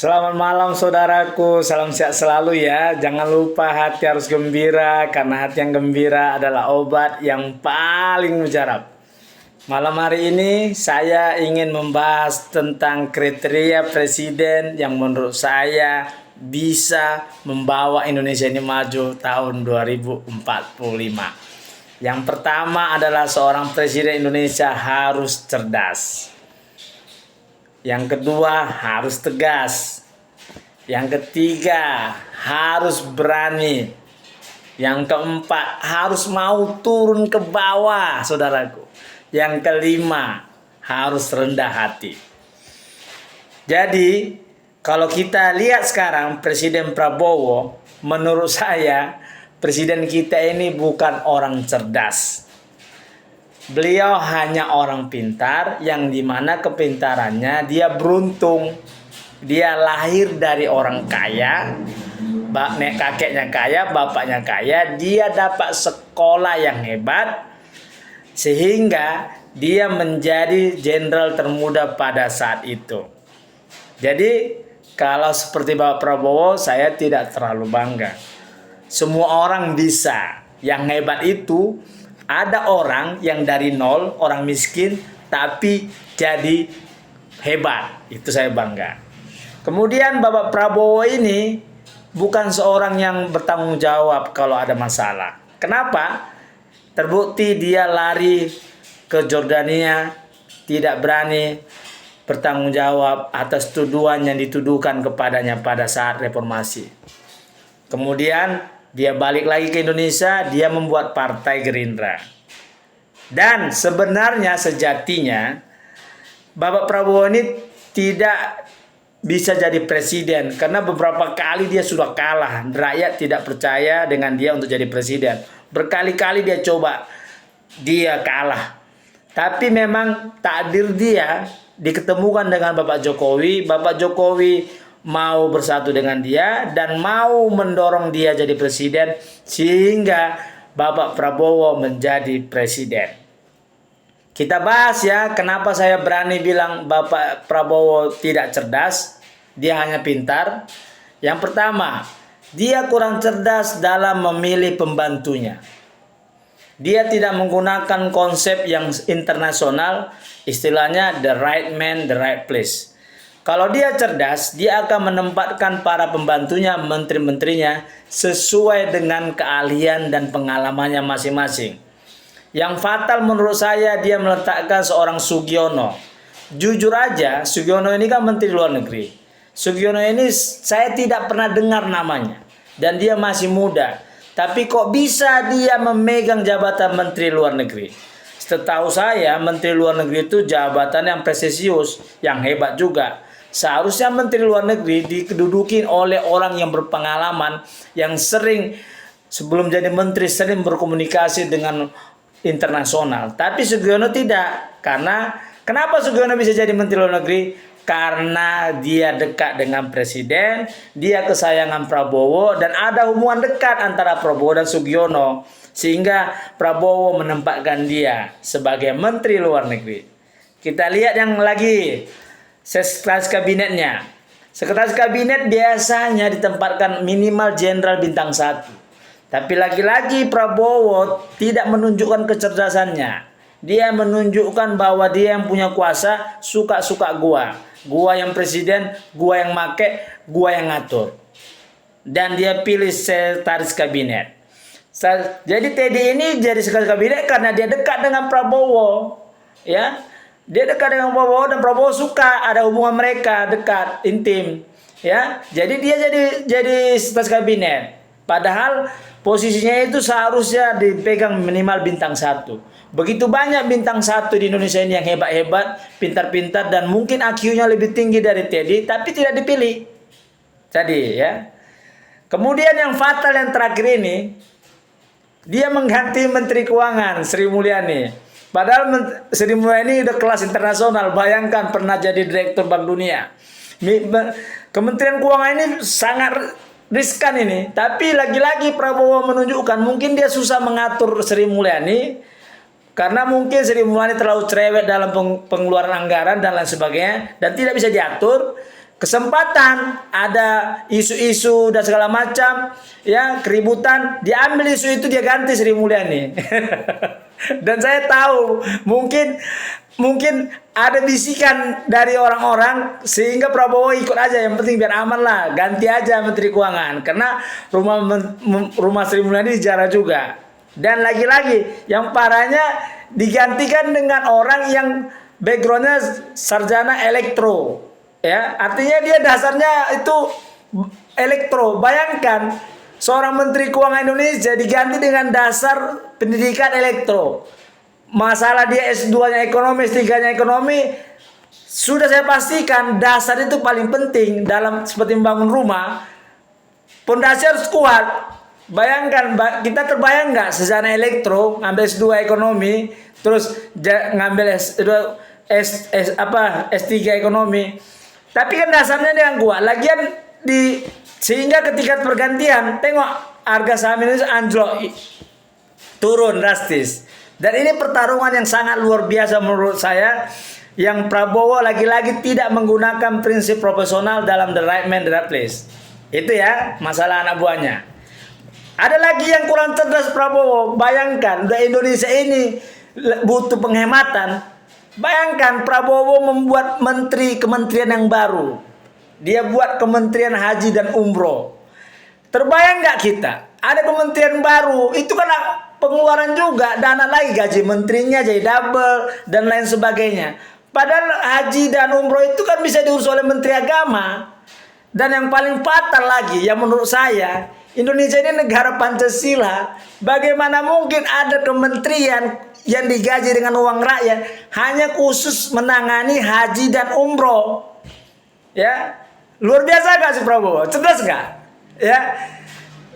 Selamat malam saudaraku, salam sehat selalu ya. Jangan lupa hati harus gembira, karena hati yang gembira adalah obat yang paling mujarab. Malam hari ini saya ingin membahas tentang kriteria presiden yang menurut saya bisa membawa Indonesia ini maju tahun 2045. Yang pertama adalah seorang presiden Indonesia harus cerdas. Yang kedua harus tegas. Yang ketiga harus berani. Yang keempat harus mau turun ke bawah, saudaraku. Yang kelima harus rendah hati. Jadi kalau kita lihat sekarang Presiden Prabowo, menurut saya presiden kita ini bukan orang cerdas. Beliau hanya orang pintar yang dimana kepintarannya dia beruntung. Dia lahir dari orang kaya, kakeknya kaya, bapaknya kaya. Dia dapat sekolah yang hebat sehingga dia menjadi jenderal termuda pada saat itu. Jadi kalau seperti Bapak Prabowo saya tidak terlalu bangga. Semua orang bisa. Yang hebat itu ada orang yang dari nol, orang miskin, tapi jadi hebat. Itu saya bangga. Kemudian Bapak Prabowo ini bukan seorang yang bertanggung jawab kalau ada masalah. Kenapa? Terbukti dia lari ke Jordania, tidak berani bertanggung jawab atas tuduhan yang dituduhkan kepadanya pada saat reformasi. Kemudian dia balik lagi ke Indonesia, dia membuat Partai Gerindra. Dan sebenarnya sejatinya Bapak Prabowo ini tidak bisa jadi presiden karena beberapa kali dia sudah kalah. Rakyat tidak percaya dengan dia untuk jadi presiden. Berkali-kali dia coba, dia kalah. Tapi memang takdir dia diketemukan dengan Bapak Jokowi. Bapak Jokowi mau bersatu dengan dia dan mau mendorong dia jadi presiden sehingga Bapak Prabowo menjadi presiden. Kita bahas ya, kenapa saya berani bilang Bapak Prabowo tidak cerdas, dia hanya pintar. Yang pertama, dia kurang cerdas dalam memilih pembantunya. Dia tidak menggunakan konsep yang internasional, istilahnya the right man, the right place. Kalau dia cerdas, dia akan menempatkan para pembantunya, menteri-menterinya sesuai dengan keahlian dan pengalamannya masing-masing. Yang fatal menurut saya dia meletakkan seorang Sugiono. Jujur aja, Sugiono ini kan menteri luar negeri. Sugiono ini saya tidak pernah dengar namanya. Dan dia masih muda. Tapi kok bisa dia memegang jabatan menteri luar negeri? Setahu saya menteri luar negeri itu jabatan yang prestisius, yang hebat juga. Seharusnya menteri luar negeri didudukin oleh orang yang berpengalaman, yang sering sebelum jadi menteri sering berkomunikasi dengan internasional. Tapi Sugiono tidak. Karena kenapa Sugiono bisa jadi menteri luar negeri? Karena dia dekat dengan presiden, dia kesayangan Prabowo, dan ada hubungan dekat antara Prabowo dan Sugiono. Sehingga Prabowo menempatkan dia sebagai menteri luar negeri. Kita lihat yang lagi. Sekretaris kabinetnya. Sekretaris kabinet biasanya ditempatkan minimal jenderal bintang 1. Tapi lagi-lagi Prabowo tidak menunjukkan kecerdasannya. Dia menunjukkan bahwa dia yang punya kuasa, suka-suka gua. Gua yang presiden, gua yang make, gua yang ngatur. Dan dia pilih sekretaris kabinet. Jadi Teddy ini jadi sekretaris kabinet karena dia dekat dengan Prabowo. Ya. Dia dekat dengan Prabowo dan Prabowo suka, ada hubungan mereka dekat, intim, ya. Jadi dia jadi sekretaris kabinet. Padahal posisinya itu seharusnya dipegang minimal bintang 1. Begitu banyak bintang 1 di Indonesia ini yang hebat-hebat, pintar-pintar dan mungkin IQ-nya lebih tinggi dari Teddy, tapi tidak dipilih. Jadi ya. Kemudian yang fatal yang terakhir ini, dia mengganti Menteri Keuangan Sri Mulyani. Padahal Sri Mulyani udah kelas internasional. Bayangkan pernah jadi direktur Bank Dunia. Kementerian Keuangan ini sangat riskan ini. Tapi lagi-lagi Prabowo menunjukkan mungkin dia susah mengatur Sri Mulyani. Karena mungkin Sri Mulyani terlalu cerewet dalam pengeluaran anggaran dan lain sebagainya. Dan tidak bisa diatur. kesempatan ada isu-isu dan segala macam, ya keributan, diambil isu itu dia ganti Sri Mulyani. Dan saya tahu mungkin ada bisikan dari orang-orang sehingga Prabowo ikut aja, yang penting biar aman lah, ganti aja Menteri Keuangan karena rumah Sri Mulyani dijarah juga. Dan lagi-lagi yang parahnya digantikan dengan orang yang backgroundnya sarjana elektro. Ya, artinya dia dasarnya itu elektro. Bayangkan seorang Menteri Keuangan Indonesia diganti dengan dasar pendidikan elektro. Masalah dia S2-nya ekonomi, S3-nya ekonomi, sudah saya pastikan dasar itu paling penting dalam seperti membangun rumah. Pondasi harus kuat. Bayangkan, kita terbayang nggak sarjana elektro ngambil S2 ekonomi, terus ngambil S3 ekonomi. Tapi kan dasarnya dia yang kuat. Lagian sehingga ketika pergantian, tengok harga saham Indonesia anjlok, turun drastis. Dan ini pertarungan yang sangat luar biasa menurut saya, yang Prabowo lagi-lagi tidak menggunakan prinsip profesional dalam the right man, the right place. Itu ya masalah anak buahnya. Ada lagi yang kurang cerdas Prabowo. Bayangkan, udah Indonesia ini butuh penghematan. Bayangkan Prabowo membuat kementerian yang baru. Dia buat Kementerian Haji dan Umroh. Terbayang nggak kita? Ada kementerian baru, itu kan pengeluaran juga, dana lagi, gaji menterinya jadi double dan lain sebagainya. Padahal haji dan umroh itu kan bisa diurus oleh Menteri Agama. Dan yang paling fatal lagi, yang menurut saya, Indonesia ini negara Pancasila. Bagaimana mungkin ada kementerian yang digaji dengan uang rakyat hanya khusus menangani haji dan umroh? Ya, luar biasa gak sih Prabowo? Cerdas gak? Ya,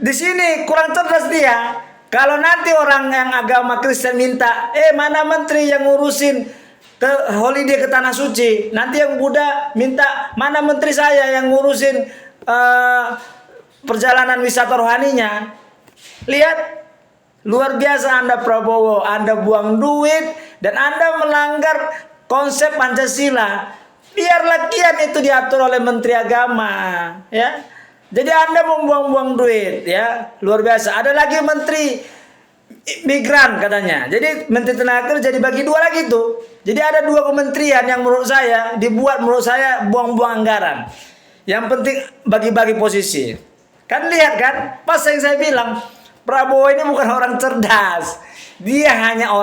di sini kurang cerdas dia. Kalau nanti orang yang agama Kristen minta, mana menteri yang ngurusin ke holiday ke tanah suci? Nanti yang Buddha minta, mana menteri saya yang ngurusin perjalanan wisata rohaninya? Lihat. Luar biasa Anda Prabowo, Anda buang duit dan Anda melanggar konsep Pancasila. Biarlah kian itu diatur oleh Menteri Agama, ya. Jadi Anda membuang-buang duit, ya. Luar biasa. Ada lagi Menteri Migran katanya. Jadi Menteri Tenaga Kerja dibagi dua lagi tuh. Jadi ada dua kementerian yang menurut saya buang-buang anggaran. Yang penting bagi-bagi posisi. Kan lihat kan? Pas yang saya bilang, Prabowo ini bukan orang cerdas. Dia hanya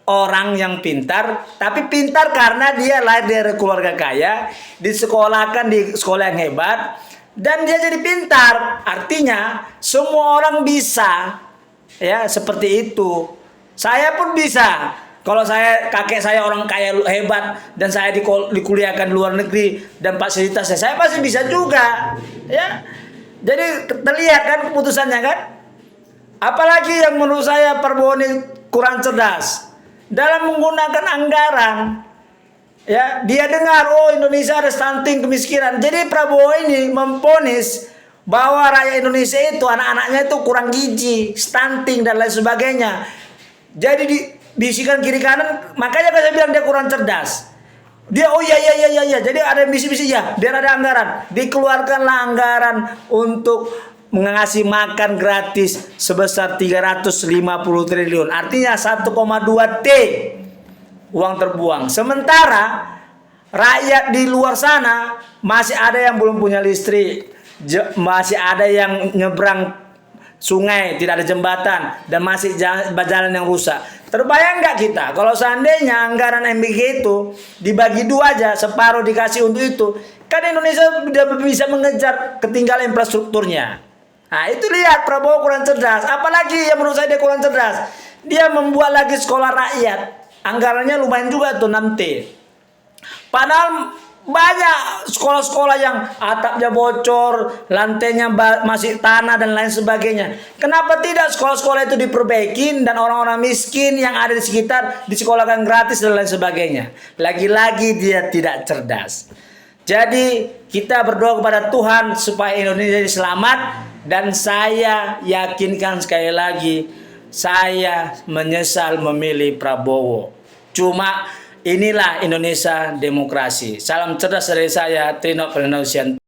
orang yang pintar, tapi pintar karena dia lahir dari keluarga kaya, disekolahkan di sekolah yang hebat, dan dia jadi pintar. Artinya semua orang bisa, ya seperti itu. Saya pun bisa. Kalau kakek saya orang kaya hebat dan saya dikuliahkan di luar negeri dan fasilitasnya, saya pasti bisa juga, ya. Jadi terlihat kan keputusannya kan. Apalagi yang menurut saya Prabowo ini kurang cerdas dalam menggunakan anggaran. Ya, dia dengar Indonesia ada stunting, kemiskinan. Jadi Prabowo ini memponis bahwa rakyat Indonesia itu anak-anaknya itu kurang gizi, stunting dan lain sebagainya. Jadi bisikan kiri kanan, makanya saya bilang dia kurang cerdas. Dia iya. Jadi ada misi-misi ya, biar ada anggaran. Dikeluarkanlah anggaran untuk mengasih makan gratis sebesar 350 triliun. Artinya 1,2 T uang terbuang. Sementara rakyat di luar sana masih ada yang belum punya listrik, masih ada yang nyebrang sungai, tidak ada jembatan, dan masih jalan yang rusak. Terbayang nggak kita kalau seandainya anggaran MBG itu dibagi dua aja, separuh dikasih untuk itu, kan Indonesia sudah bisa mengejar ketinggalan infrastrukturnya. Nah itu lihat Prabowo kurang cerdas. Apalagi yang menurut saya dia kurang cerdas, dia membuat lagi sekolah rakyat. Anggarannya lumayan juga tuh 6T. Padahal banyak sekolah-sekolah yang atapnya bocor, lantainya masih tanah dan lain sebagainya. Kenapa tidak sekolah-sekolah itu diperbaikin dan orang-orang miskin yang ada di sekitar disekolahkan gratis dan lain sebagainya? Lagi-lagi dia tidak cerdas. Jadi kita berdoa kepada Tuhan supaya Indonesia selamat. Dan saya yakinkan sekali lagi, saya menyesal memilih Prabowo. Cuma Inilah Indonesia demokrasi. Salam cerdas dari saya, Trino Prenosian.